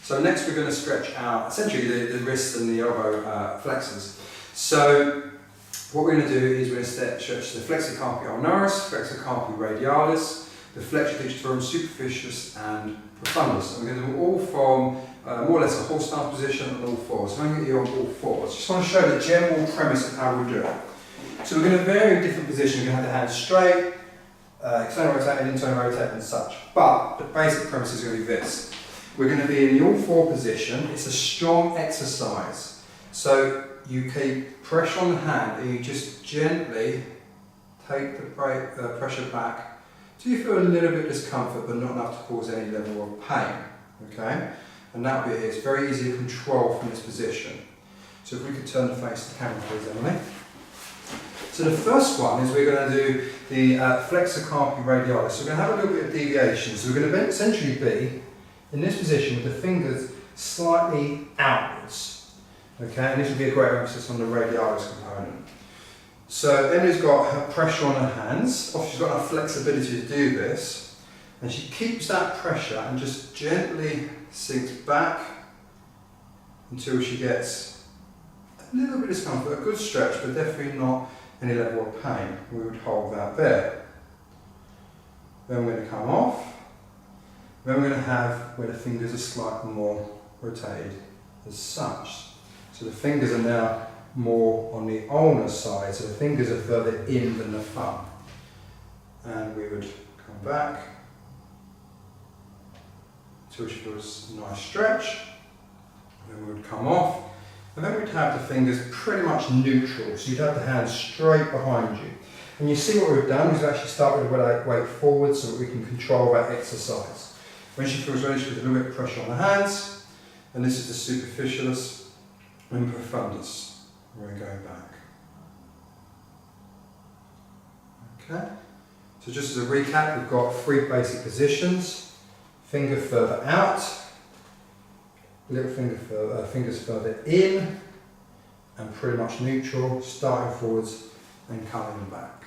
So next we're going to stretch out essentially the wrist and the elbow flexors. So what we're going to do is we're going to stretch the Flexor Carpi Ulnaris, Flexor Carpi Radialis, the Flexor Digitorum, Superficialis and Profundus. And we're going to do all from more or less a horse stance position on all fours. So I'm going to get you on all fours. Just want to show the general premise of how we do it. So we're going to vary different positions. We're going to have the hands straight, external rotate, internal rotate and such. But the basic premise is going to be this. We're going to be in the all four position. It's a strong exercise. So you keep pressure on the hand and you just gently take the pressure back till you feel a little bit of discomfort but not enough to cause any level of pain. Okay? And that'll be it. It's very easy to control from this position. So if we could turn the face to the camera please, Emily. So the first one is we're going to do the Flexor Carpi Radialis. So we're going to have a little bit of deviation. So we're going to essentially be in this position with the fingers slightly outwards. Okay, and this will be a great emphasis on the radialis component. So Emily's got her pressure on her hands. She's got enough flexibility to do this. And she keeps that pressure and just gently sinks back until she gets a little bit of discomfort, a good stretch, but definitely not any level of pain. We would hold that there. Then we're going to come off. Then we're going to have where the fingers are slightly more rotated as such. So the fingers are now more on the ulnar side, so the fingers are further in than the thumb. And we would come back until she feels a nice stretch. Then we would come off. And then we'd have the fingers pretty much neutral, so you'd have the hands straight behind you. And you see what we've done is we've actually started with our weight forward so that we can control that exercise. When she feels ready, she puts a little bit of pressure on the hands, and this is the Superficialis and Profundus. We're going to go back. Okay, so just as a recap, we've got three basic positions. Finger further out, little fingers further in, and pretty much neutral, starting forwards and coming back.